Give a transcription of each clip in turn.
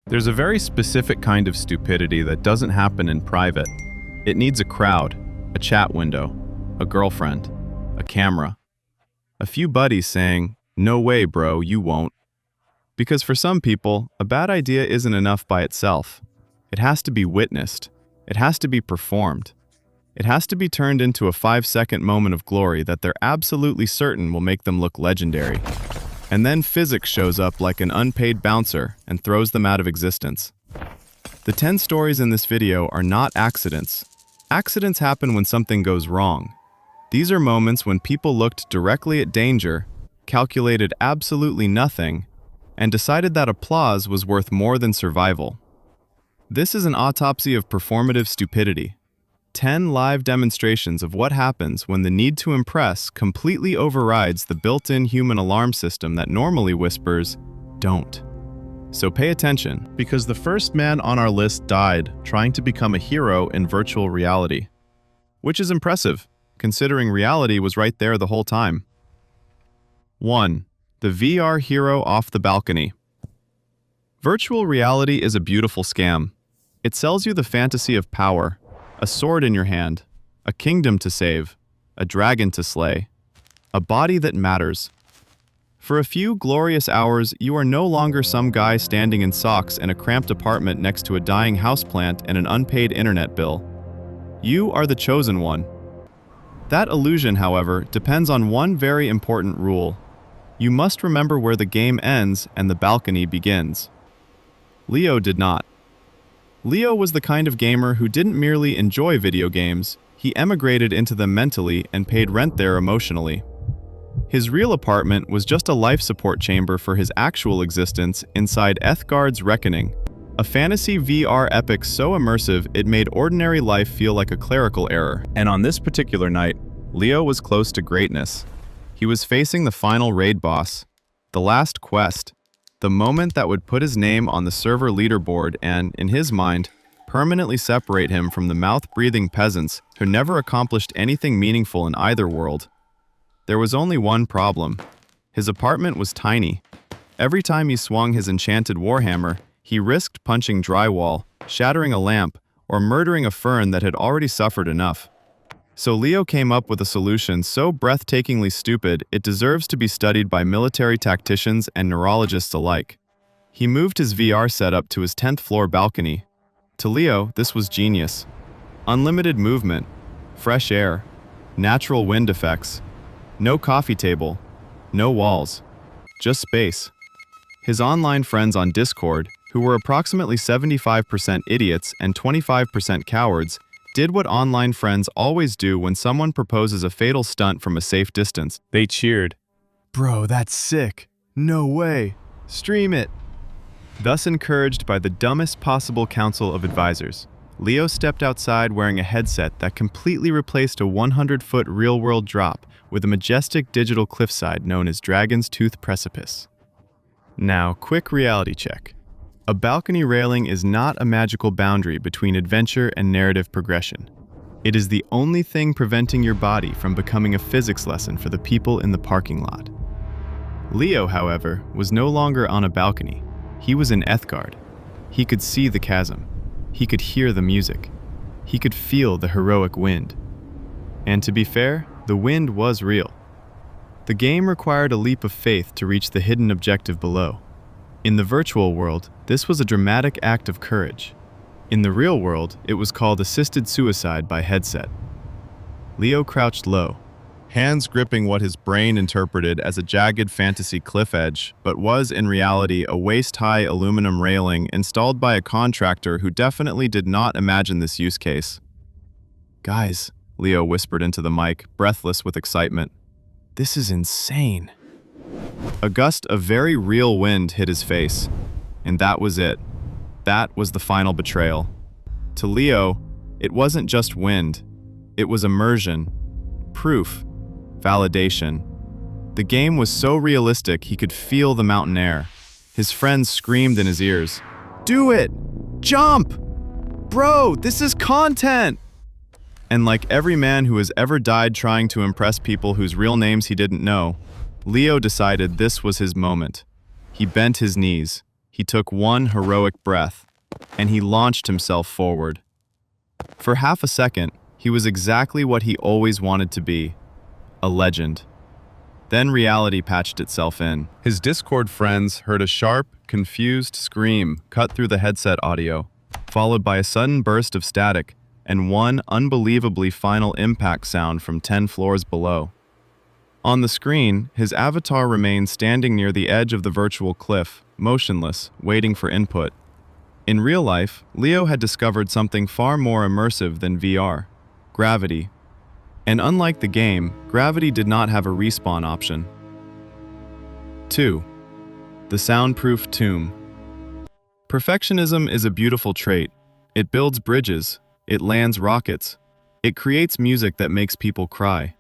There's a very specific kind of stupidity that doesn't happen in private. It needs a crowd, a chat window, a girlfriend, a camera, a few buddies saying, "No way, bro, you won't." Because for some people, a bad idea isn't enough by itself. It has to be witnessed. It has to be performed. It has to be turned into a 5-second moment of glory that they're absolutely certain will make them look legendary. And then physics shows up like an unpaid bouncer and throws them out of existence. The 10 stories in this video are not accidents. Accidents happen when something goes wrong. These are moments when people looked directly at danger, calculated absolutely nothing, and decided that applause was worth more than survival. This is an autopsy of performative stupidity. 10 live demonstrations of what happens when the need to impress completely overrides the built-in human alarm system that normally whispers, "Don't." So pay attention, because the first man on our list died trying to become a hero in virtual reality. Which is impressive, considering reality was right there the whole time. 1. The VR hero off the balcony. Virtual reality is a beautiful scam. It sells you the fantasy of power, a sword in your hand, a kingdom to save, a dragon to slay, a body that matters. For a few glorious hours, you are no longer some guy standing in socks in a cramped apartment next to a dying houseplant and an unpaid internet bill. You are the chosen one. That illusion, however, depends on one very important rule. You must remember where the game ends and the balcony begins. Leo did not. Leo was the kind of gamer who didn't merely enjoy video games, he emigrated into them mentally and paid rent there emotionally. His real apartment was just a life support chamber for his actual existence inside Ethgard's Reckoning, a fantasy VR epic so immersive it made ordinary life feel like a clerical error. And on this particular night, Leo was close to greatness. He was facing the final raid boss, the last quest, the moment that would put his name on the server leaderboard and, in his mind, permanently separate him from the mouth-breathing peasants who never accomplished anything meaningful in either world. There was only one problem. His apartment was tiny. Every time he swung his enchanted warhammer, he risked punching drywall, shattering a lamp, or murdering a fern that had already suffered enough. So Leo came up with a solution so breathtakingly stupid it deserves to be studied by military tacticians and neurologists alike. He moved his VR setup to his 10th floor balcony. To Leo, this was genius. Unlimited movement, fresh air, natural wind effects, no coffee table, no walls, just space. His online friends on Discord, who were approximately 75% idiots and 25% cowards, did what online friends always do when someone proposes a fatal stunt from a safe distance. They cheered, "Bro, that's sick. No way. Stream it." Thus encouraged by the dumbest possible council of advisors, Leo stepped outside wearing a headset that completely replaced a 100-foot real-world drop with a majestic digital cliffside known as Dragon's Tooth Precipice. Now, quick reality check. A balcony railing is not a magical boundary between adventure and narrative progression. It is the only thing preventing your body from becoming a physics lesson for the people in the parking lot. Leo, however, was no longer on a balcony. He was in Ethgard. He could see the chasm. He could hear the music. He could feel the heroic wind. And to be fair, the wind was real. The game required a leap of faith to reach the hidden objective below. In the virtual world, this was a dramatic act of courage. In the real world, it was called assisted suicide by headset. Leo crouched low, hands gripping what his brain interpreted as a jagged fantasy cliff edge, but was in reality a waist-high aluminum railing installed by a contractor who definitely did not imagine this use case. "Guys," Leo whispered into the mic, breathless with excitement. "This is insane." A gust of very real wind hit his face, and that was it. That was the final betrayal. To Leo, it wasn't just wind. It was immersion, proof, validation. The game was so realistic he could feel the mountain air. His friends screamed in his ears, "Do it! Jump! Bro, this is content!" And like every man who has ever died trying to impress people whose real names he didn't know, Leo decided this was his moment. He bent his knees. He took one heroic breath, and he launched himself forward. For half a second, he was exactly what he always wanted to be, a legend. Then reality patched itself in. His Discord friends heard a sharp, confused scream cut through the headset audio, followed by a sudden burst of static and one unbelievably final impact sound from 10 floors below. On the screen, his avatar remained standing near the edge of the virtual cliff, motionless, waiting for input. In real life, Leo had discovered something far more immersive than VR: gravity. And unlike the game, gravity did not have a respawn option. 2. The soundproof tomb. Perfectionism is a beautiful trait. It builds bridges, it lands rockets, it creates music that makes people cry.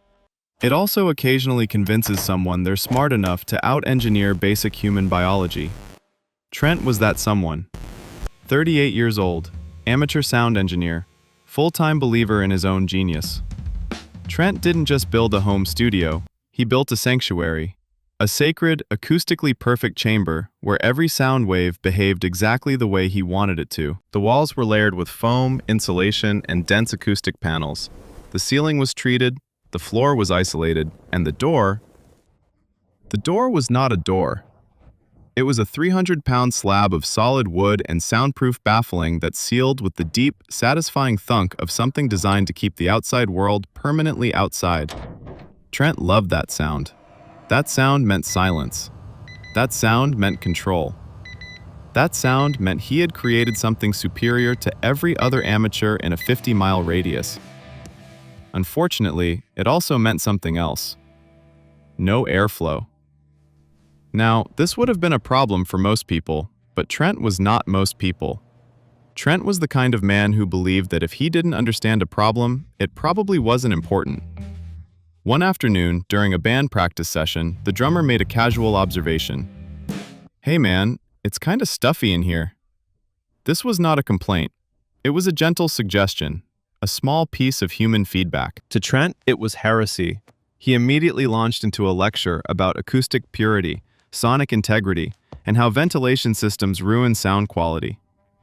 It also occasionally convinces someone they're smart enough to out-engineer basic human biology. Trent was that someone. 38 years old, amateur sound engineer, full-time believer in his own genius. Trent didn't just build a home studio, he built a sanctuary. A sacred, acoustically perfect chamber where every sound wave behaved exactly the way he wanted it to. The walls were layered with foam, insulation, and dense acoustic panels. The ceiling was treated, the floor was isolated, and the door was not a door. It was a 300-pound slab of solid wood and soundproof baffling that sealed with the deep, satisfying thunk of something designed to keep the outside world permanently outside. Trent loved that sound. That sound meant silence. That sound meant control. That sound meant he had created something superior to every other amateur in a 50-mile radius. Unfortunately, it also meant something else. No airflow. Now, this would have been a problem for most people, but Trent was not most people. Trent was the kind of man who believed that if he didn't understand a problem, it probably wasn't important. One afternoon, during a band practice session, the drummer made a casual observation. "Hey man, it's kinda stuffy in here." This was not a complaint. It was a gentle suggestion, a small piece of human feedback. To Trent, it was heresy. He immediately launched into a lecture about acoustic purity, sonic integrity, and how ventilation systems ruin sound quality.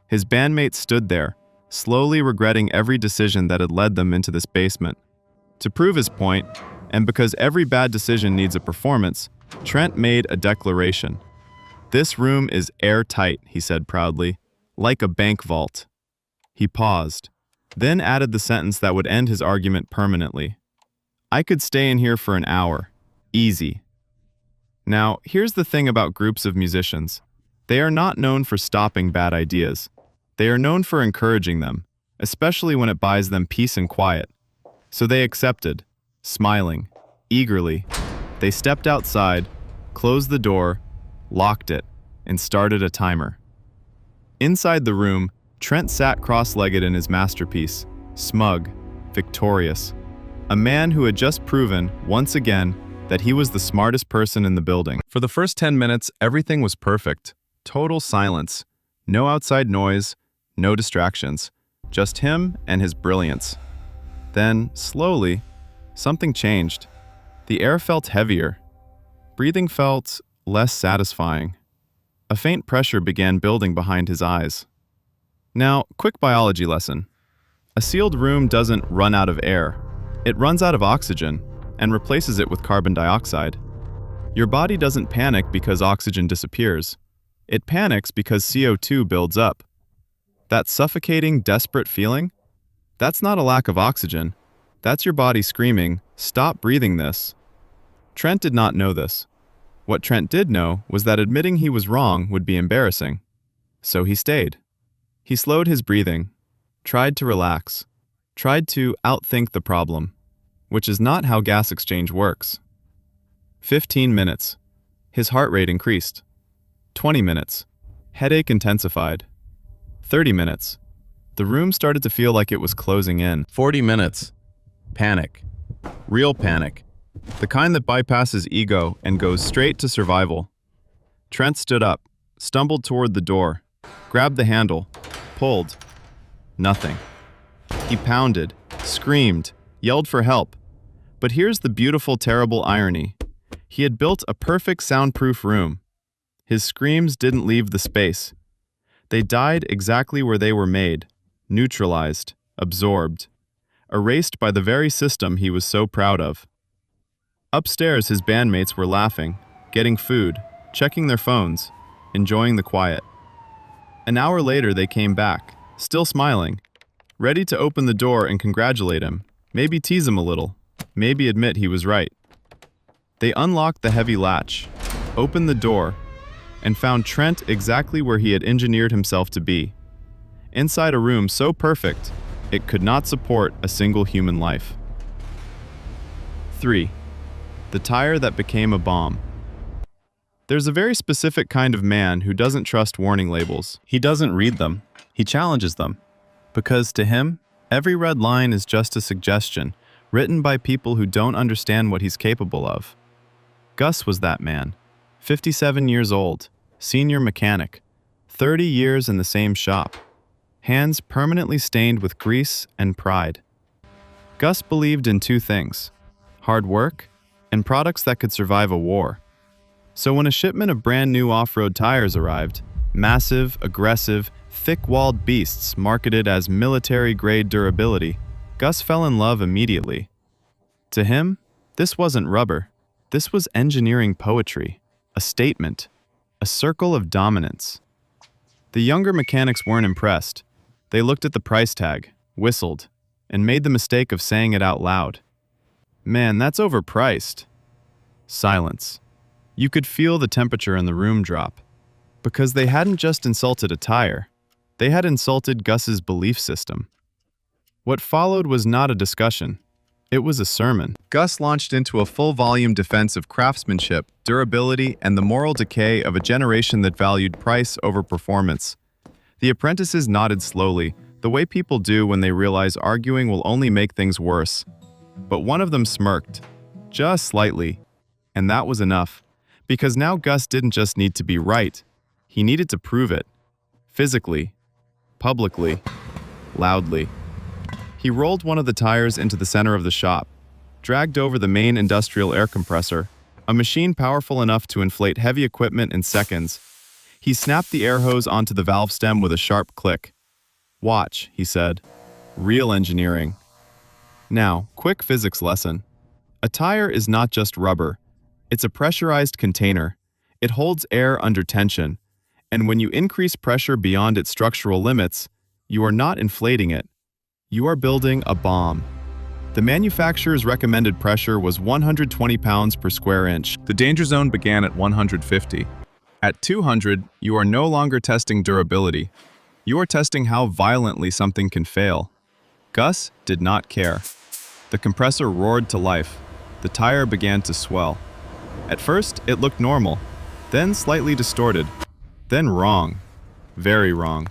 His bandmates stood there, slowly regretting every decision that had led them into this basement. To prove his point, and because every bad decision needs a performance, Trent made a declaration. "This room is airtight," he said proudly, "like a bank vault." He paused, then added the sentence that would end his argument permanently. "I could stay in here for an hour. Easy." Now, here's the thing about groups of musicians. They are not known for stopping bad ideas. They are known for encouraging them, especially when it buys them peace and quiet. So they accepted, smiling, eagerly. They stepped outside, closed the door, locked it, and started a timer. Inside the room, Trent sat cross-legged in his masterpiece, smug, victorious. A man who had just proven, once again, that he was the smartest person in the building. For the first 10 minutes, everything was perfect. Total silence. No outside noise, no distractions. Just him and his brilliance. Then, slowly, something changed. The air felt heavier. Breathing felt less satisfying. A faint pressure began building behind his eyes. Now, quick biology lesson. A sealed room doesn't run out of air. It runs out of oxygen and replaces it with carbon dioxide. Your body doesn't panic because oxygen disappears. It panics because CO2 builds up. That suffocating, desperate feeling? That's not a lack of oxygen. That's your body screaming, "Stop breathing this." Trent did not know this. What Trent did know was that admitting he was wrong would be embarrassing. So he stayed. He slowed his breathing, tried to relax, tried to outthink the problem, which is not how gas exchange works. 15 minutes. His heart rate increased. 20 minutes. Headache intensified. 30 minutes. The room started to feel like it was closing in. 40 minutes. Panic. Real panic. The kind that bypasses ego and goes straight to survival. Trent stood up, stumbled toward the door, grabbed the handle, pulled. Nothing. He pounded, screamed, yelled for help. But here's the beautiful, terrible irony. He had built a perfect soundproof room. His screams didn't leave the space. They died exactly where they were made, neutralized, absorbed, erased by the very system he was so proud of. Upstairs, his bandmates were laughing, getting food, checking their phones, enjoying the quiet. An hour later, they came back, still smiling, ready to open the door and congratulate him, maybe tease him a little, maybe admit he was right. They unlocked the heavy latch, opened the door, and found Trent exactly where he had engineered himself to be. Inside a room so perfect, it could not support a single human life. 3. The tire that became a bomb. There's a very specific kind of man who doesn't trust warning labels. He doesn't read them. He challenges them. Because to him, every red line is just a suggestion, written by people who don't understand what he's capable of. Gus was that man. 57 years old, senior mechanic, 30 years in the same shop, hands permanently stained with grease and pride. Gus believed in two things: hard work and products that could survive a war. So when a shipment of brand new off-road tires arrived, massive, aggressive, thick-walled beasts marketed as military-grade durability, Gus fell in love immediately. To him, this wasn't rubber. This was engineering poetry, a statement, a circle of dominance. The younger mechanics weren't impressed. They looked at the price tag, whistled, and made the mistake of saying it out loud. "Man, that's overpriced." Silence. You could feel the temperature in the room drop. Because they hadn't just insulted a tire, they had insulted Gus's belief system. What followed was not a discussion. It was a sermon. Gus launched into a full-volume defense of craftsmanship, durability, and the moral decay of a generation that valued price over performance. The apprentices nodded slowly, the way people do when they realize arguing will only make things worse. But one of them smirked, just slightly, and that was enough, because now Gus didn't just need to be right. He needed to prove it. Physically, publicly, loudly. He rolled one of the tires into the center of the shop, dragged over the main industrial air compressor, a machine powerful enough to inflate heavy equipment in seconds. He snapped the air hose onto the valve stem with a sharp click. "Watch," he said. "Real engineering." Now, quick physics lesson. A tire is not just rubber. It's a pressurized container. It holds air under tension. And when you increase pressure beyond its structural limits, you are not inflating it. You are building a bomb. The manufacturer's recommended pressure was 120 pounds per square inch. The danger zone began at 150. At 200, you are no longer testing durability. You are testing how violently something can fail. Gus did not care. The compressor roared to life. The tire began to swell. At first, it looked normal, then slightly distorted, then wrong. Very wrong.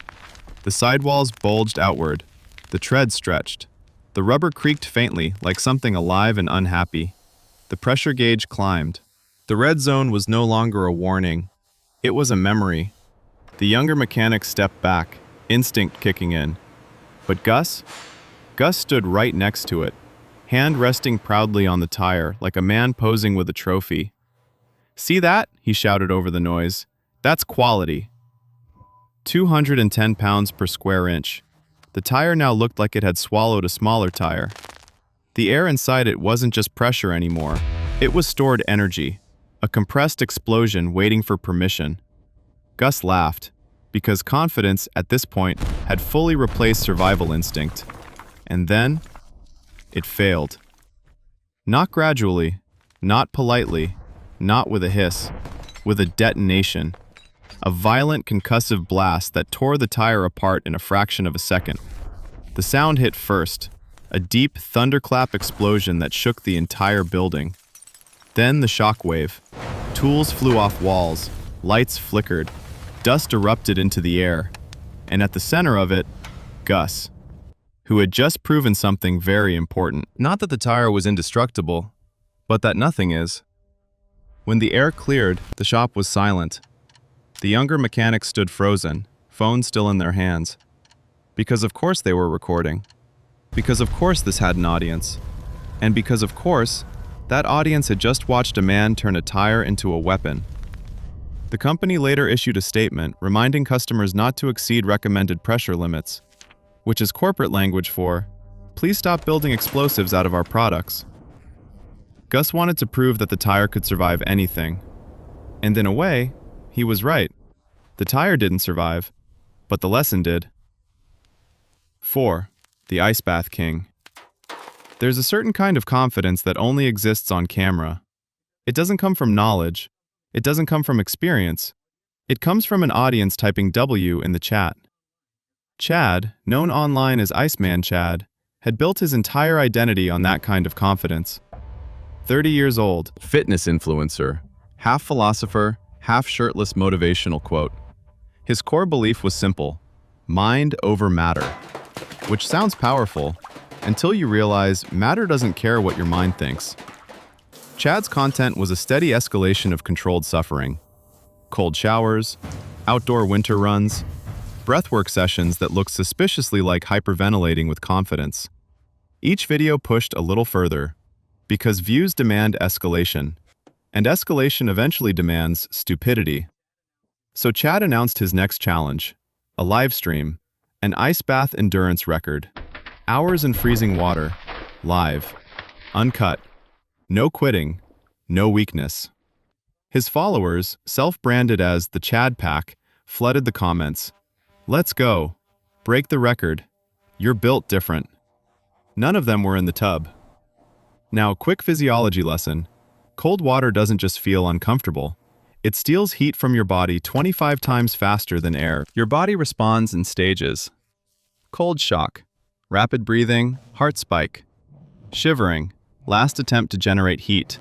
The sidewalls bulged outward. The tread stretched. The rubber creaked faintly, like something alive and unhappy. The pressure gauge climbed. The red zone was no longer a warning. It was a memory. The younger mechanic stepped back, instinct kicking in. But Gus stood right next to it, hand resting proudly on the tire, like a man posing with a trophy. "See that?" he shouted over the noise. "That's quality." 210 pounds per square inch. The tire now looked like it had swallowed a smaller tire. The air inside it wasn't just pressure anymore. It was stored energy, a compressed explosion waiting for permission. Gus laughed, because confidence at this point had fully replaced survival instinct. And then, it failed. Not gradually, not politely, not with a hiss, with a detonation. A violent concussive blast that tore the tire apart in a fraction of a second. The sound hit first, a deep thunderclap explosion that shook the entire building. Then the shockwave. Tools flew off walls, lights flickered, dust erupted into the air, and at the center of it, Gus, who had just proven something very important. Not that the tire was indestructible, but that nothing is. When the air cleared, the shop was silent. The younger mechanics stood frozen, phones still in their hands. Because of course they were recording. Because of course this had an audience. And because of course, that audience had just watched a man turn a tire into a weapon. The company later issued a statement reminding customers not to exceed recommended pressure limits, which is corporate language for, "Please stop building explosives out of our products." Gus wanted to prove that the tire could survive anything. And in a way, he was right. The tire didn't survive, but the lesson did. 4. The Ice Bath King. There's a certain kind of confidence that only exists on camera. It doesn't come from knowledge. It doesn't come from experience. It comes from an audience typing W in the chat. Chad, known online as Iceman Chad, had built his entire identity on that kind of confidence. 30 years old, fitness influencer, half philosopher, half shirtless motivational quote. His core belief was simple: mind over matter, which sounds powerful until you realize matter doesn't care what your mind thinks. Chad's content was a steady escalation of controlled suffering. Cold showers, outdoor winter runs, breathwork sessions that looked suspiciously like hyperventilating with confidence. Each video pushed a little further, because views demand escalation, and escalation eventually demands stupidity. So Chad announced his next challenge, a live stream, an ice bath endurance record, hours in freezing water, live, uncut, no quitting, no weakness. His followers, self-branded as the Chad Pack, flooded the comments. "Let's go. Break the record. You're built different." None of them were in the tub. Now, quick physiology lesson. Cold water doesn't just feel uncomfortable. It steals heat from your body 25 times faster than air. Your body responds in stages. Cold shock, rapid breathing, heart spike. Shivering, last attempt to generate heat.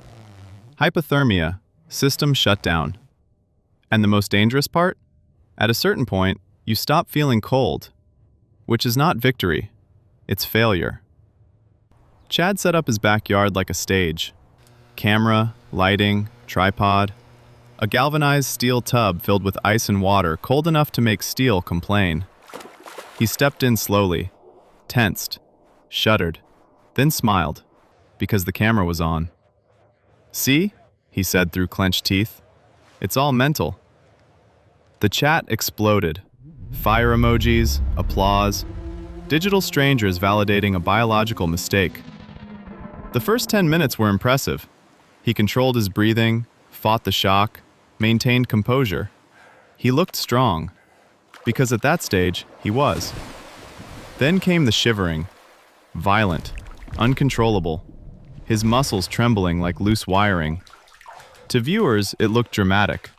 Hypothermia, system shut down. And the most dangerous part? At a certain point, you stop feeling cold, which is not victory, it's failure. Chad set up his backyard like a stage. Camera, lighting, tripod. A galvanized steel tub filled with ice and water cold enough to make steel complain. He stepped in slowly, tensed, shuddered, then smiled, because the camera was on. "See?" he said through clenched teeth. "It's all mental." The chat exploded. Fire emojis, applause, digital strangers validating a biological mistake. The first 10 minutes were impressive. He controlled his breathing, fought the shock, maintained composure. He looked strong, because at that stage, he was. Then came the shivering, violent, uncontrollable, his muscles trembling like loose wiring. To viewers, it looked dramatic.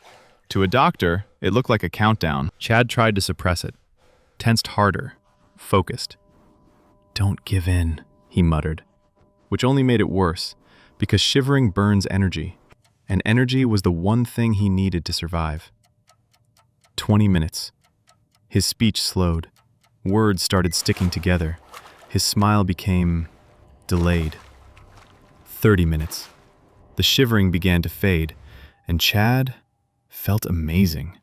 To a doctor, it looked like a countdown. Chad tried to suppress it, tensed harder, focused. "Don't give in," he muttered, which only made it worse, because shivering burns energy, and energy was the one thing he needed to survive. 20 minutes. His speech slowed. Words started sticking together. His smile became delayed. 30 minutes. The shivering began to fade, and Chad felt amazing.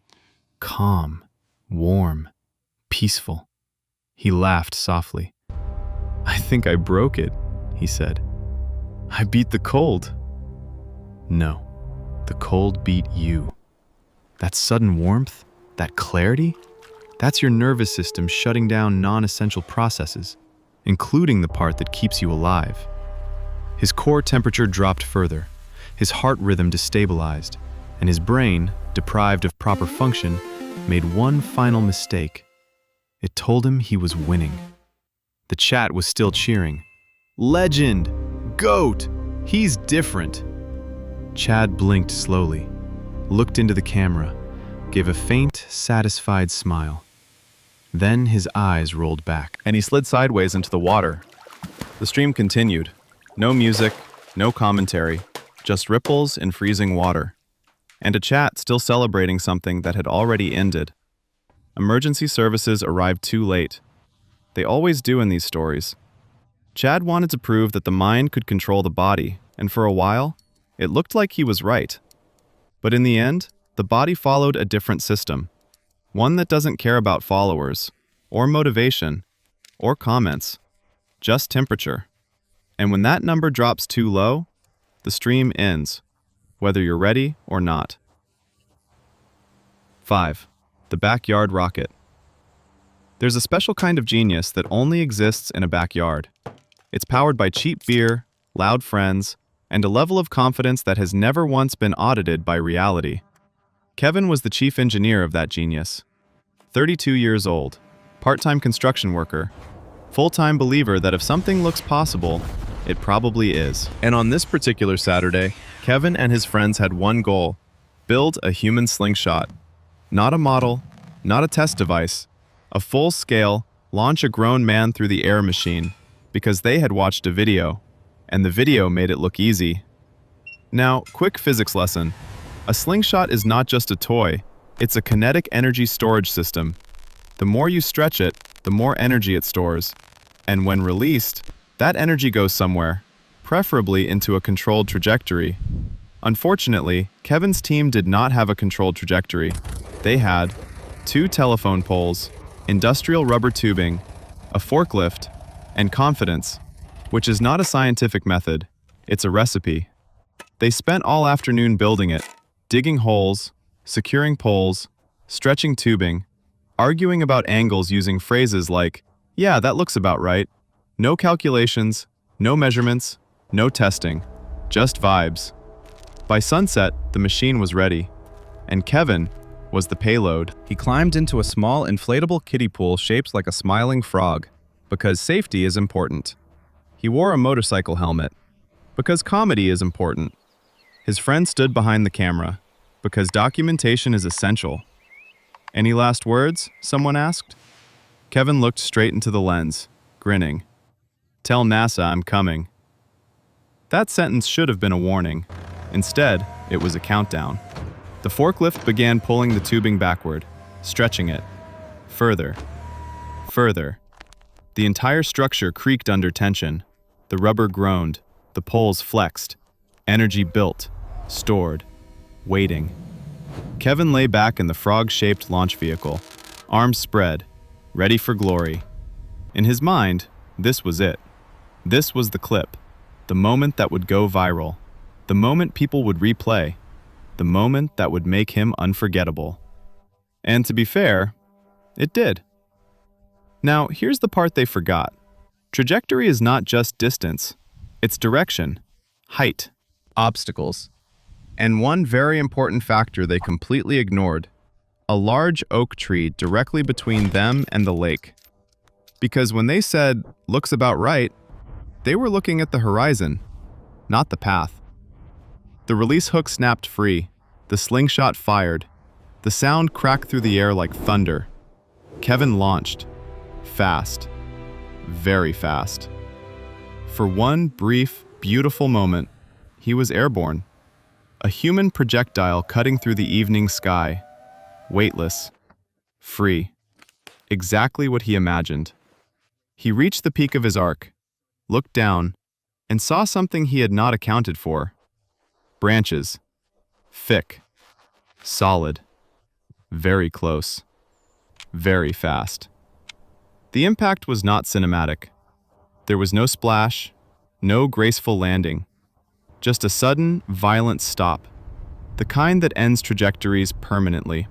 Calm, warm, peaceful. He laughed softly. "I think I broke it," he said. "I beat the cold." No, the cold beat you. That sudden warmth, that clarity, that's your nervous system shutting down non-essential processes, including the part that keeps you alive. His core temperature dropped further, his heart rhythm destabilized, and his brain, deprived of proper function, made one final mistake. It told him he was winning. The chat was still cheering. "Legend! Goat! He's different!" Chad blinked slowly, looked into the camera, gave a faint, satisfied smile. Then his eyes rolled back, and he slid sideways into the water. The stream continued. No music, no commentary, just ripples in freezing water. And a chat still celebrating something that had already ended. Emergency services arrived too late. They always do in these stories. Chad wanted to prove that the mind could control the body, and for a while, it looked like he was right. But in the end, the body followed a different system. One that doesn't care about followers, or motivation, or comments, just temperature. And when that number drops too low, the stream ends, whether you're ready or not. 5. The backyard rocket. There's a special kind of genius that only exists in a backyard. It's powered by cheap beer, loud friends, and a level of confidence that has never once been audited by reality. Kevin was the chief engineer of that genius. 32 years old, part-time construction worker, full-time believer that if something looks possible, it probably is. And on this particular Saturday, Kevin and his friends had one goal: build a human slingshot. Not a model, not a test device, a full-scale, launch a grown man through the air machine, because they had watched a video, and the video made it look easy. Now, quick physics lesson. A slingshot is not just a toy, it's a kinetic energy storage system. The more you stretch it, the more energy it stores. And when released, that energy goes somewhere, preferably into a controlled trajectory. Unfortunately, Kevin's team did not have a controlled trajectory. They had 2 telephone poles, industrial rubber tubing, a forklift, and confidence, which is not a scientific method, it's a recipe. They spent all afternoon building it, digging holes, securing poles, stretching tubing, arguing about angles using phrases like, "Yeah, that looks about right." No calculations, no measurements, no testing, just vibes. By sunset, the machine was ready, and Kevin was the payload. He climbed into a small inflatable kiddie pool shaped like a smiling frog, because safety is important. He wore a motorcycle helmet, because comedy is important. His friend stood behind the camera, because documentation is essential. "Any last words?" someone asked. Kevin looked straight into the lens, grinning. "Tell NASA I'm coming." That sentence should have been a warning. Instead, it was a countdown. The forklift began pulling the tubing backward, stretching it. Further. Further. The entire structure creaked under tension. The rubber groaned. The poles flexed. Energy built, stored, waiting. Kevin lay back in the frog-shaped launch vehicle, arms spread, ready for glory. In his mind, this was it. This was the clip, the moment that would go viral, the moment people would replay, the moment that would make him unforgettable. And to be fair, it did. Now, here's the part they forgot. Trajectory is not just distance, it's direction, height, obstacles. And one very important factor they completely ignored: a large oak tree directly between them and the lake. Because when they said, "looks about right," they were looking at the horizon, not the path. The release hook snapped free, the slingshot fired, the sound cracked through the air like thunder. Kevin launched. Fast. Very fast. For one brief, beautiful moment, he was airborne. A human projectile cutting through the evening sky. Weightless. Free. Exactly what he imagined. He reached the peak of his arc, looked down, and saw something he had not accounted for. Branches. Thick. Solid. Very close. Very fast. The impact was not cinematic. There was no splash, no graceful landing. Just a sudden, violent stop. The kind that ends trajectories permanently.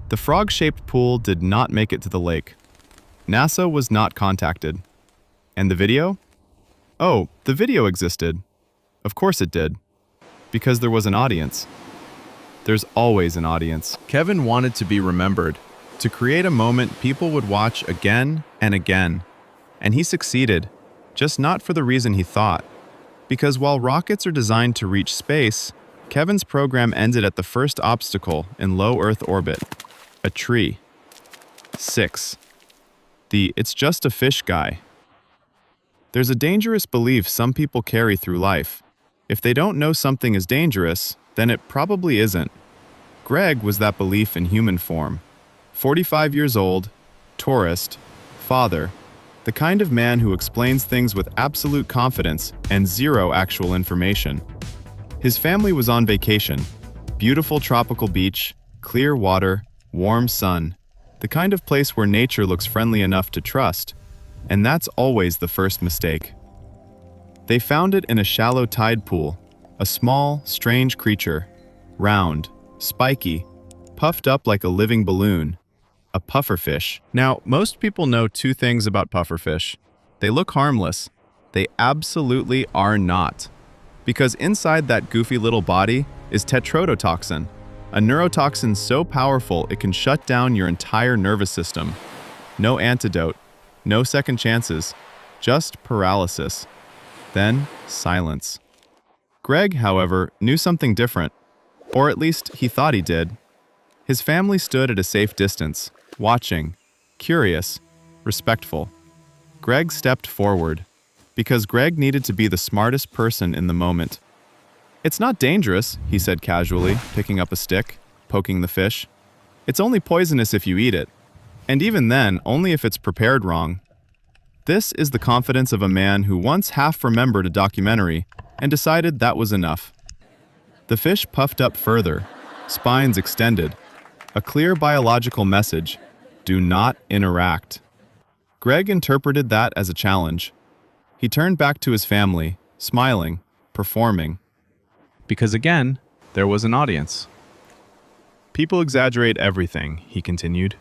The frog-shaped pool did not make it to the lake. NASA was not contacted. And the video? Oh, the video existed. Of course it did. Because there was an audience. There's always an audience. Kevin wanted to be remembered, to create a moment people would watch again and again. And he succeeded, just not for the reason he thought. Because while rockets are designed to reach space, Kevin's program ended at the first obstacle in low Earth orbit. A tree. 6. The "it's just a fish" guy. There's a dangerous belief some people carry through life. If they don't know something is dangerous, then it probably isn't. Greg was that belief in human form. 45 years old, tourist, father, the kind of man who explains things with absolute confidence and zero actual information. His family was on vacation. Beautiful tropical beach, clear water, warm sun, the kind of place where nature looks friendly enough to trust, and that's always the first mistake. They found it in a shallow tide pool, a small, strange creature, round, spiky, puffed up like a living balloon, a pufferfish. Now, most people know two things about pufferfish. They look harmless. They absolutely are not. Because inside that goofy little body is tetrodotoxin, a neurotoxin so powerful it can shut down your entire nervous system. No antidote, no second chances, just paralysis. Then, silence. Greg, however, knew something different, or at least he thought he did. His family stood at a safe distance, watching, curious, respectful. Greg stepped forward, because Greg needed to be the smartest person in the moment. "It's not dangerous," he said casually, picking up a stick, poking the fish. "It's only poisonous if you eat it. And even then, only if it's prepared wrong." This is the confidence of a man who once half remembered a documentary and decided that was enough. The fish puffed up further, spines extended. A clear biological message: do not interact. Greg interpreted that as a challenge. He turned back to his family, smiling, performing. Because again, there was an audience. "People exaggerate everything," he continued.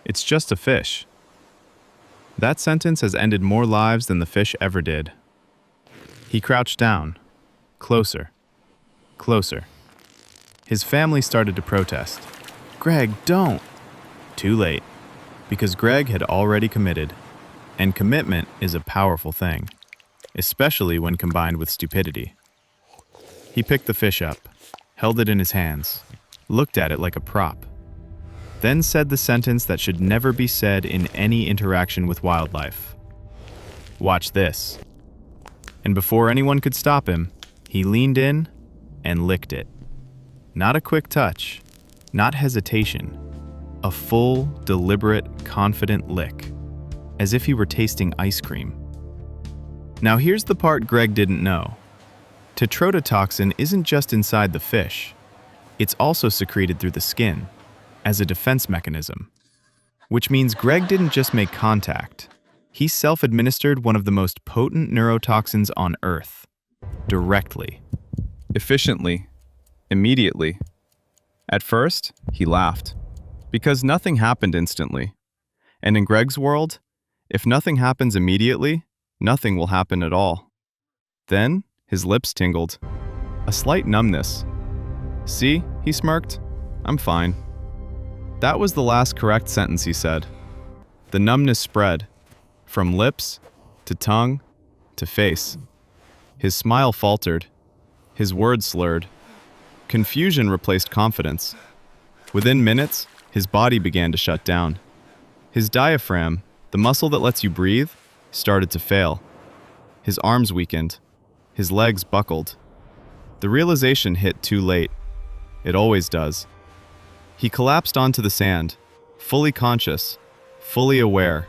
"It's just a fish." That sentence has ended more lives than the fish ever did. He crouched down. Closer. Closer. His family started to protest. "Greg, don't!" Too late. Because Greg had already committed. And commitment is a powerful thing, especially when combined with stupidity. He picked the fish up, held it in his hands, looked at it like a prop, then said the sentence that should never be said in any interaction with wildlife. "Watch this." And before anyone could stop him, he leaned in and licked it. Not a quick touch, not hesitation, a full, deliberate, confident lick, as if he were tasting ice cream. Now here's the part Greg didn't know. Tetrodotoxin isn't just inside the fish. It's also secreted through the skin, as a defense mechanism. Which means Greg didn't just make contact. He self-administered one of the most potent neurotoxins on Earth. Directly. Efficiently. Immediately. At first, he laughed. Because nothing happened instantly. And in Greg's world, if nothing happens immediately, nothing will happen at all. Then, his lips tingled. A slight numbness. "See," he smirked. "I'm fine." That was the last correct sentence he said. The numbness spread, from lips, to tongue, to face. His smile faltered. His words slurred. Confusion replaced confidence. Within minutes, his body began to shut down. His diaphragm, the muscle that lets you breathe, started to fail. His arms weakened. His legs buckled. The realization hit too late. It always does. He collapsed onto the sand, fully conscious, fully aware,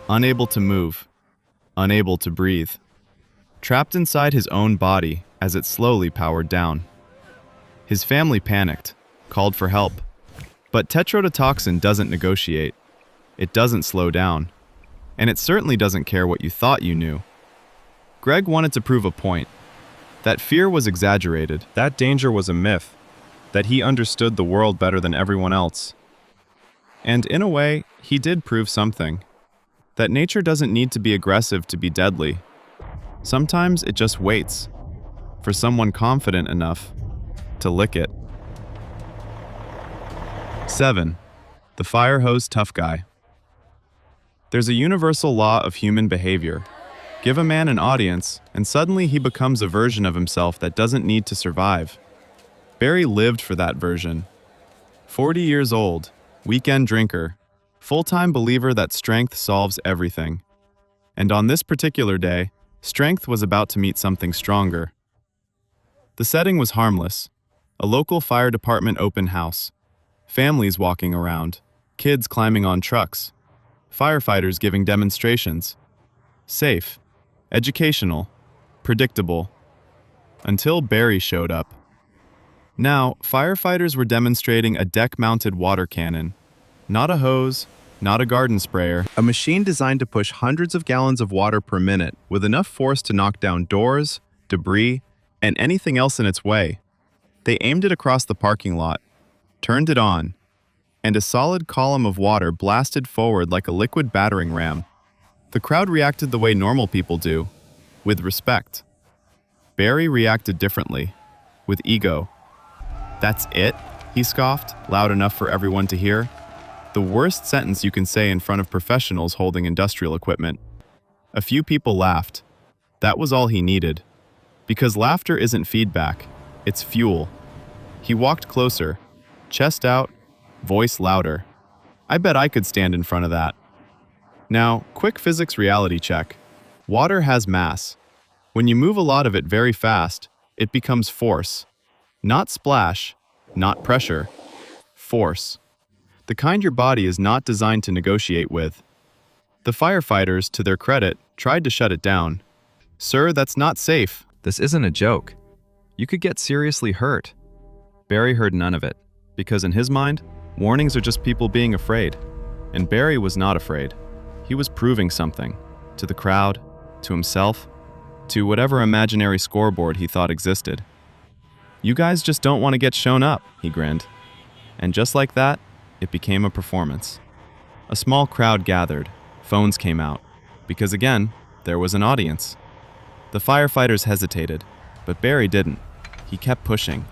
unable to move, unable to breathe. Trapped inside his own body as it slowly powered down. His family panicked, called for help. But tetrodotoxin doesn't negotiate. It doesn't slow down. And it certainly doesn't care what you thought you knew. Greg wanted to prove a point. That fear was exaggerated. That danger was a myth. That he understood the world better than everyone else. And in a way, he did prove something. That nature doesn't need to be aggressive to be deadly. Sometimes it just waits for someone confident enough to lick it. 7. The fire hose tough guy. There's a universal law of human behavior. Give a man an audience, and suddenly he becomes a version of himself that doesn't need to survive. Barry lived for that version. 40 years old, weekend drinker, full-time believer that strength solves everything. And on this particular day, strength was about to meet something stronger. The setting was harmless. A local fire department open house. Families walking around. Kids climbing on trucks. Firefighters giving demonstrations. Safe. Educational. Predictable. Until Barry showed up. Now, firefighters were demonstrating a deck-mounted water cannon. Not a hose, not a garden sprayer. A machine designed to push hundreds of gallons of water per minute with enough force to knock down doors, debris, and anything else in its way. They aimed it across the parking lot, turned it on, and a solid column of water blasted forward like a liquid battering ram. The crowd reacted the way normal people do, with respect. Barry reacted differently, with ego. "That's it?" he scoffed, loud enough for everyone to hear. The worst sentence you can say in front of professionals holding industrial equipment. A few people laughed. That was all he needed. Because laughter isn't feedback, it's fuel. He walked closer, chest out, voice louder. "I bet I could stand in front of that." Now, quick physics reality check. Water has mass. When you move a lot of it very fast, it becomes force. Not splash, not pressure. Force. The kind your body is not designed to negotiate with. The firefighters, to their credit, tried to shut it down. "Sir, that's not safe." This isn't a joke. You could get seriously hurt. Barry heard none of it, because in his mind, warnings are just people being afraid. And Barry was not afraid. He was proving something. To the crowd, to himself, to whatever imaginary scoreboard he thought existed. "You guys just don't want to get shown up," he grinned. And just like that, it became a performance. A small crowd gathered. Phones came out. Because again, there was an audience. The firefighters hesitated, but Barry didn't. He kept pushing,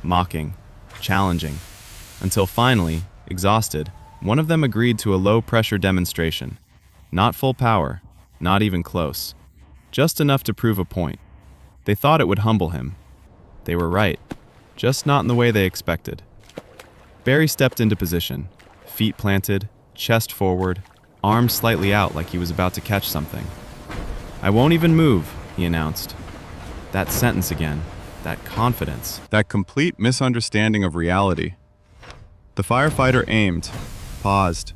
mocking, challenging, until finally, exhausted, one of them agreed to a low-pressure demonstration. Not full power, not even close. Just enough to prove a point. They thought it would humble him. They were right, just not in the way they expected. Barry stepped into position, feet planted, chest forward, arms slightly out like he was about to catch something. "I won't even move," he announced. That sentence again, that confidence. That complete misunderstanding of reality. The firefighter aimed, paused,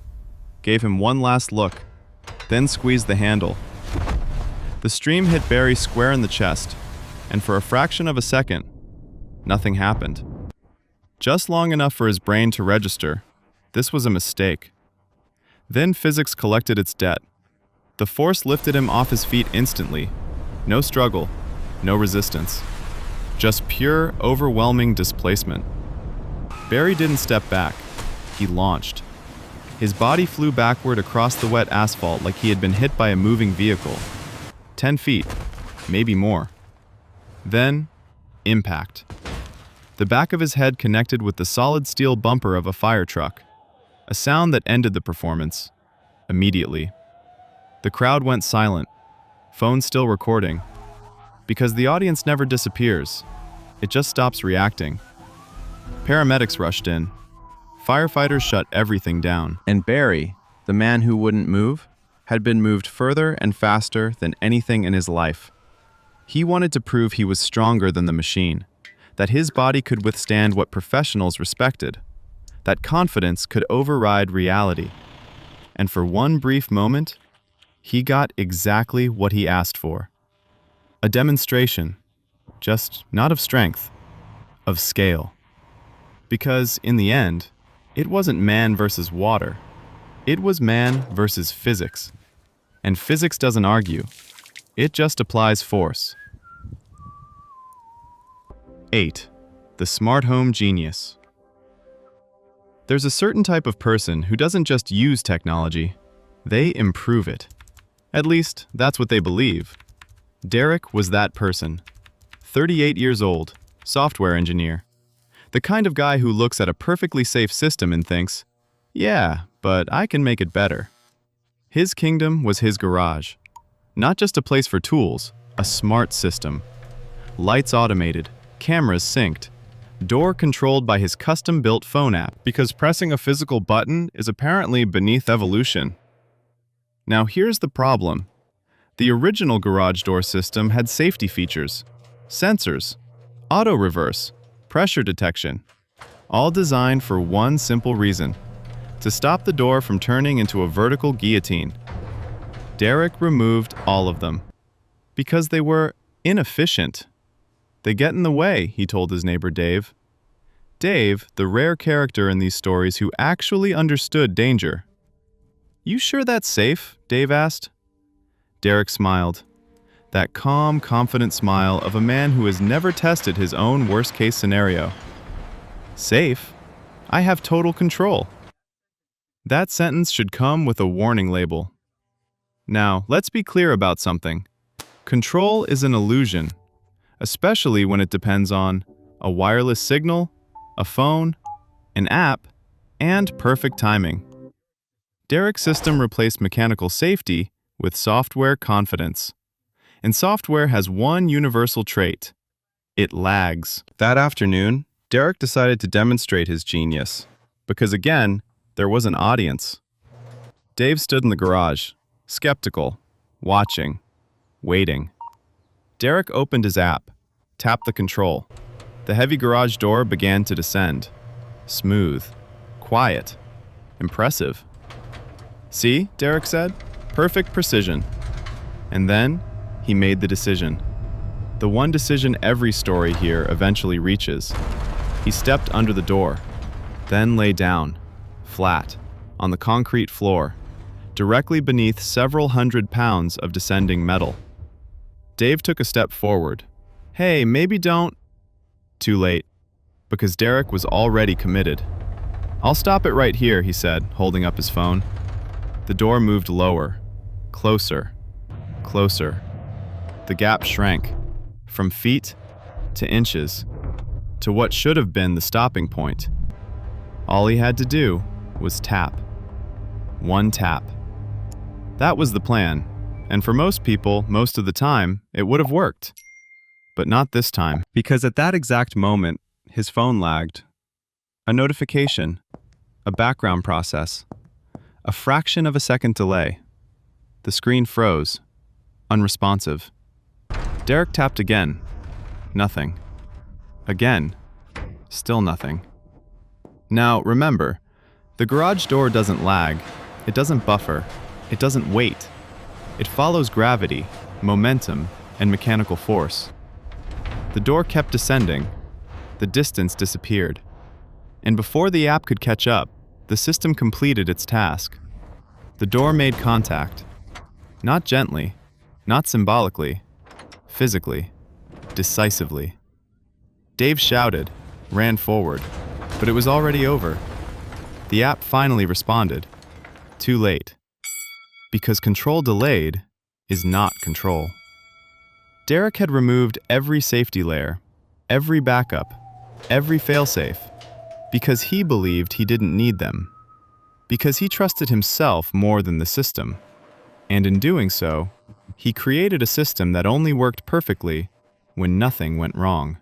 gave him one last look, then squeezed the handle. The stream hit Barry square in the chest, and for a fraction of a second, nothing happened. Just long enough for his brain to register, this was a mistake. Then physics collected its debt. The force lifted him off his feet instantly. No struggle, no resistance. Just pure, overwhelming displacement. Barry didn't step back. He launched. His body flew backward across the wet asphalt like he had been hit by a moving vehicle. 10 feet, maybe more. Then, impact. The back of his head connected with the solid steel bumper of a fire truck. A sound that ended the performance. Immediately. The crowd went silent, phone still recording. Because the audience never disappears. It just stops reacting. Paramedics rushed in. Firefighters shut everything down. And Barry, the man who wouldn't move, had been moved further and faster than anything in his life. He wanted to prove he was stronger than the machine, that his body could withstand what professionals respected, that confidence could override reality. And for one brief moment, he got exactly what he asked for. A demonstration, just not of strength, of scale. Because in the end, it wasn't man versus water. It was man versus physics. And physics doesn't argue. It just applies force. 8. The smart home genius. There's a certain type of person who doesn't just use technology, they improve it. At least, that's what they believe. Derek was that person. 38 years old, software engineer. The kind of guy who looks at a perfectly safe system and thinks, yeah, but I can make it better. His kingdom was his garage. Not just a place for tools, a smart system. Lights automated, cameras synced, door controlled by his custom-built phone app, because pressing a physical button is apparently beneath evolution. Now here's the problem. The original garage door system had safety features, sensors, auto reverse, pressure detection, all designed for one simple reason: to stop the door from turning into a vertical guillotine. Derek removed all of them because they were inefficient. They get in the way, he told his neighbor Dave. Dave, the rare character in these stories who actually understood danger. You sure that's safe? Dave asked. Derek smiled. That calm, confident smile of a man who has never tested his own worst-case scenario. Safe? I have total control. That sentence should come with a warning label. Now, let's be clear about something. Control is an illusion, especially when it depends on a wireless signal, a phone, an app, and perfect timing. Derek's system replaced mechanical safety with software confidence. And software has one universal trait: it lags. That afternoon, Derek decided to demonstrate his genius, because again, there was an audience. Dave stood in the garage, skeptical, watching, waiting. Derek opened his app, tapped the control. The heavy garage door began to descend. Smooth, quiet, impressive. "See," Derek said, "perfect precision." And then, he made the decision. The one decision every story here eventually reaches. He stepped under the door, then lay down, flat, on the concrete floor, directly beneath several hundred pounds of descending metal. Dave took a step forward. "Hey, maybe don't..." Too late, because Derek was already committed. "I'll stop it right here," he said, holding up his phone. The door moved lower, closer, closer. The gap shrank, from feet to inches, to what should have been the stopping point. All he had to do was tap. One tap. That was the plan, and for most people, most of the time, it would have worked. But not this time, because at that exact moment, his phone lagged. A notification, a background process, a fraction of a second delay. The screen froze, unresponsive. Derek tapped again. Nothing. Again. Still nothing. Now, remember, the garage door doesn't lag, it doesn't buffer, it doesn't wait. It follows gravity, momentum, and mechanical force. The door kept descending. The distance disappeared. And before the app could catch up, the system completed its task. The door made contact. Not gently, not symbolically, physically, decisively. Dave shouted, ran forward, but it was already over. The app finally responded. Too late. Because control delayed is not control. Derek had removed every safety layer, every backup, every failsafe, because he believed he didn't need them. Because he trusted himself more than the system. And in doing so, he created a system that only worked perfectly when nothing went wrong.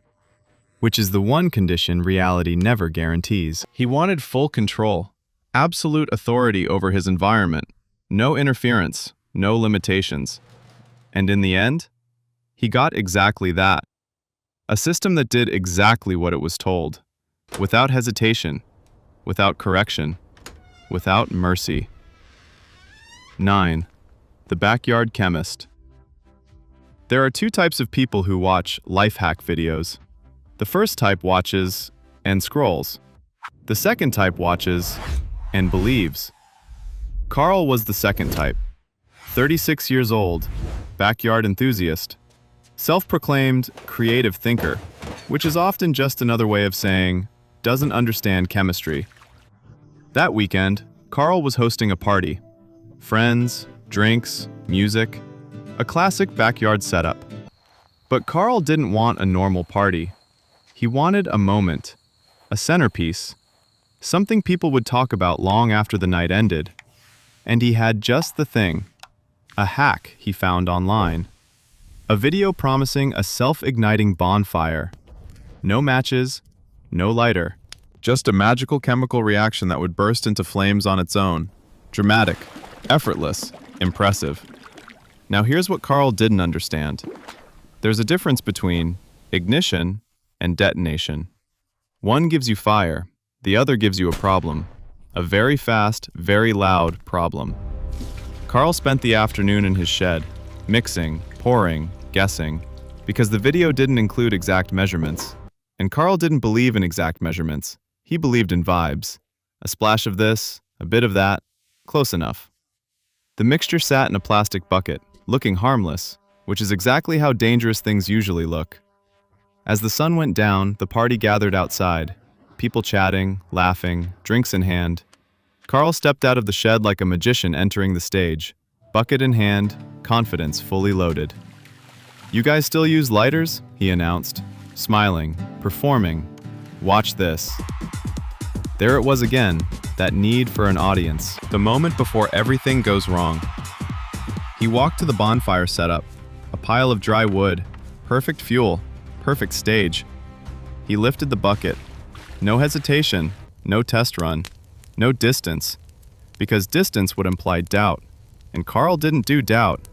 Which is the one condition reality never guarantees. He wanted full control, absolute authority over his environment, no interference, no limitations. And in the end, he got exactly that. A system that did exactly what it was told, without hesitation, without correction, without mercy. 9. The Backyard Chemist. There are two types of people who watch life hack videos. The first type watches and scrolls. The second type watches and believes. Carl was the second type. 36 years old, backyard enthusiast, self-proclaimed creative thinker, which is often just another way of saying doesn't understand chemistry. That weekend, Carl was hosting a party. Friends, drinks, music, a classic backyard setup. But Carl didn't want a normal party. He wanted a moment, a centerpiece, something people would talk about long after the night ended. And he had just the thing, a hack he found online. A video promising a self-igniting bonfire. No matches, no lighter. Just a magical chemical reaction that would burst into flames on its own. Dramatic, effortless, impressive. Now here's what Carl didn't understand. There's a difference between ignition and detonation. One gives you fire, the other gives you a problem. A very fast, very loud problem. Carl spent the afternoon in his shed, mixing, pouring, guessing, because the video didn't include exact measurements. And Carl didn't believe in exact measurements. He believed in vibes. A splash of this, a bit of that, close enough. The mixture sat in a plastic bucket, looking harmless, which is exactly how dangerous things usually look. As the sun went down, the party gathered outside, people chatting, laughing, drinks in hand. Carl stepped out of the shed like a magician entering the stage, bucket in hand, confidence fully loaded. "You guys still use lighters?" he announced, smiling, performing. "Watch this." There it was again, that need for an audience, the moment before everything goes wrong. He walked to the bonfire setup, a pile of dry wood, perfect fuel, perfect stage. He lifted the bucket. No hesitation, no test run, no distance, because distance would imply doubt, and Carl didn't do doubt.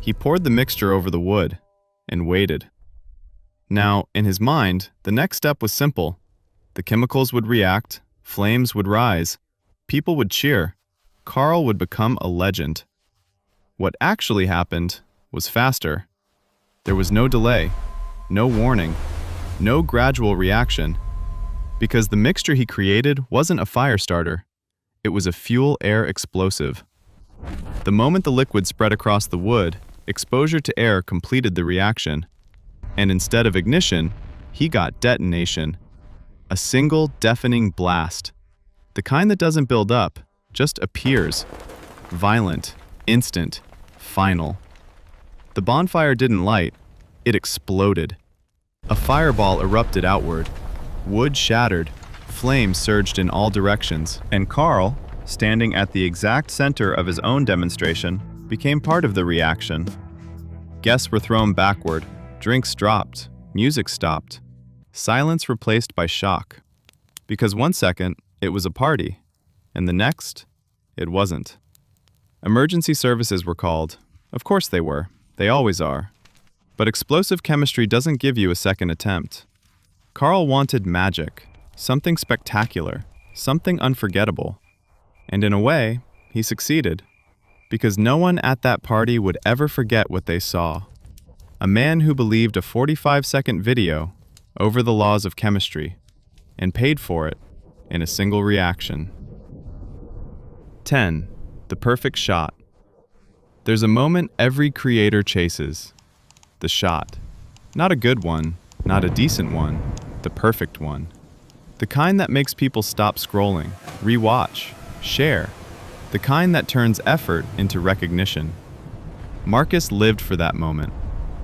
He poured the mixture over the wood and waited. Now, in his mind, the next step was simple. The chemicals would react, flames would rise, people would cheer, Carl would become a legend. What actually happened was faster. There was no delay, no warning, no gradual reaction, because the mixture he created wasn't a fire starter. It was a fuel-air explosive. The moment the liquid spread across the wood, exposure to air completed the reaction. And instead of ignition, he got detonation. A single deafening blast. The kind that doesn't build up, just appears. Violent, instant, final. The bonfire didn't light, it exploded. A fireball erupted outward. Wood shattered, flames surged in all directions, and Carl, standing at the exact center of his own demonstration, became part of the reaction. Guests were thrown backward, drinks dropped, music stopped. Silence replaced by shock. Because one second, it was a party, and the next, it wasn't. Emergency services were called. Of course they were. They always are. But explosive chemistry doesn't give you a second attempt. Carl wanted magic, something spectacular, something unforgettable. And in a way, he succeeded. Because no one at that party would ever forget what they saw. A man who believed a 45-second video over the laws of chemistry, and paid for it in a single reaction. 10. The perfect shot. There's a moment every creator chases. The shot. Not a good one, not a decent one, the perfect one. The kind that makes people stop scrolling, rewatch, share. The kind that turns effort into recognition. Marcus lived for that moment.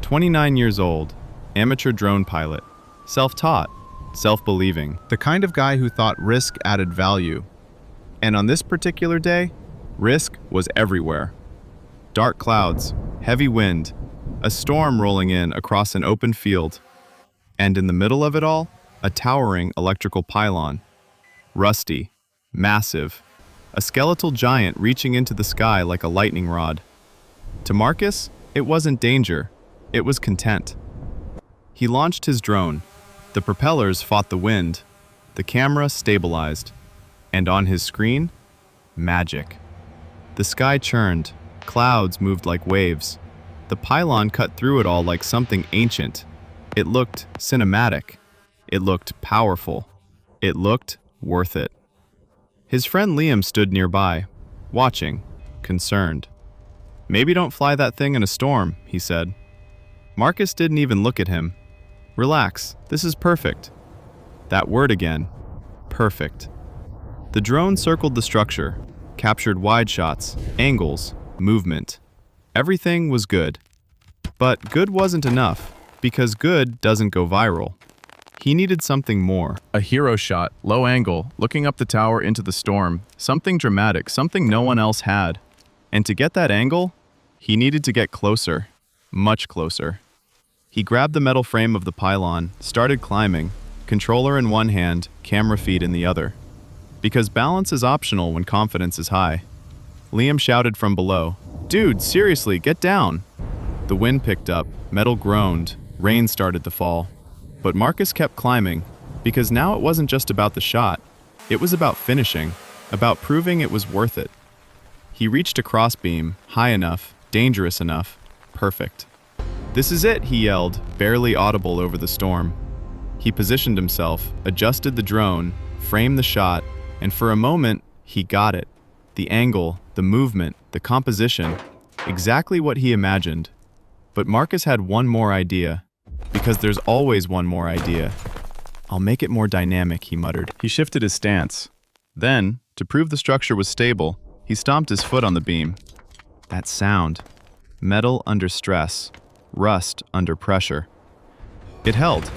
29 years old, amateur drone pilot. Self-taught, self-believing, the kind of guy who thought risk added value. And on this particular day, risk was everywhere. Dark clouds, heavy wind, a storm rolling in across an open field. And in the middle of it all, a towering electrical pylon. Rusty, massive, a skeletal giant reaching into the sky like a lightning rod. To Marcus, it wasn't danger, it was content. He launched his drone. The propellers fought the wind, the camera stabilized, and on his screen, magic. The sky churned, clouds moved like waves. The pylon cut through it all like something ancient. It looked cinematic. It looked powerful. It looked worth it. His friend Liam stood nearby, watching, concerned. "Maybe don't fly that thing in a storm," he said. Marcus didn't even look at him. "Relax, this is perfect." That word again, perfect. The drone circled the structure, captured wide shots, angles, movement. Everything was good. But good wasn't enough, because good doesn't go viral. He needed something more. A hero shot, low angle, looking up the tower into the storm, something dramatic, something no one else had. And to get that angle, he needed to get closer, much closer. He grabbed the metal frame of the pylon, started climbing, controller in one hand, camera feed in the other. Because balance is optional when confidence is high. Liam shouted from below, "Dude, seriously, get down!" The wind picked up, metal groaned, rain started to fall. But Marcus kept climbing, because now it wasn't just about the shot. It was about finishing, about proving it was worth it. He reached a crossbeam, high enough, dangerous enough, perfect. "This is it," he yelled, barely audible over the storm. He positioned himself, adjusted the drone, framed the shot, and for a moment, he got it. The angle, the movement, the composition, exactly what he imagined. But Marcus had one more idea, because there's always one more idea. "I'll make it more dynamic," he muttered. He shifted his stance. Then, To prove the structure was stable, he stomped his foot on the beam. That sound. Metal under stress. Rust under pressure. It held.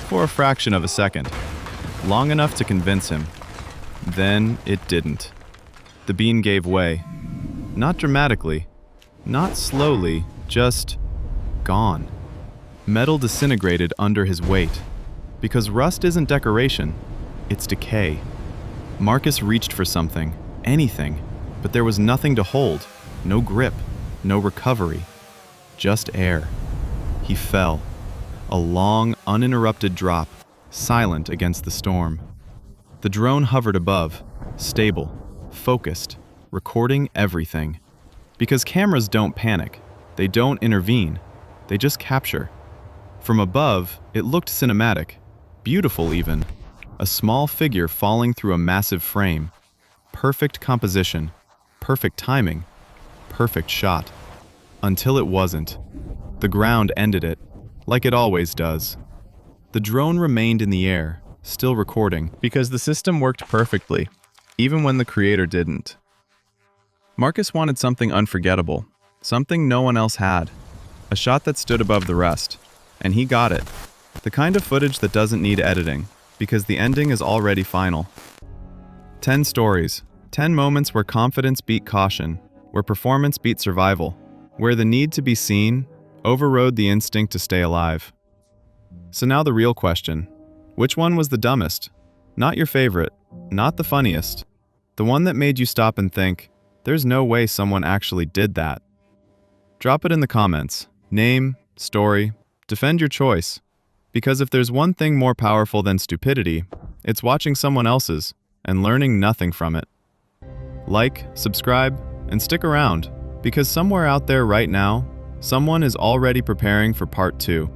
For a fraction of a second. Long enough to convince him. Then it didn't. The beam gave way. Not dramatically. Not slowly. Just gone. Metal disintegrated under his weight. Because rust isn't decoration. It's decay. Marcus reached for something. Anything. But there was nothing to hold. No grip. No recovery. Just air. He fell. A long, uninterrupted drop. Silent against the storm. The drone hovered above. Stable. Focused. Recording everything. Because cameras don't panic. They don't intervene. They just capture. From above, it looked cinematic. Beautiful even. A small figure falling through a massive frame. Perfect composition. Perfect timing. Perfect shot. Until it wasn't. The ground ended it, like it always does. The drone remained in the air, still recording, because the system worked perfectly, even when the creator didn't. Marcus wanted something unforgettable, something no one else had. A shot that stood above the rest. And he got it. The kind of footage that doesn't need editing, because the ending is already final. 10 stories. 10 moments where confidence beat caution, where performance beat survival, where the need to be seen overrode the instinct to stay alive. So now the real question. Which one was the dumbest? Not your favorite, not the funniest. The one that made you stop and think, there's no way someone actually did that. Drop it in the comments. Name, story, defend your choice. Because if there's one thing more powerful than stupidity, it's watching someone else's and learning nothing from it. Like, subscribe, and stick around, because somewhere out there right now, someone is already preparing for part 2.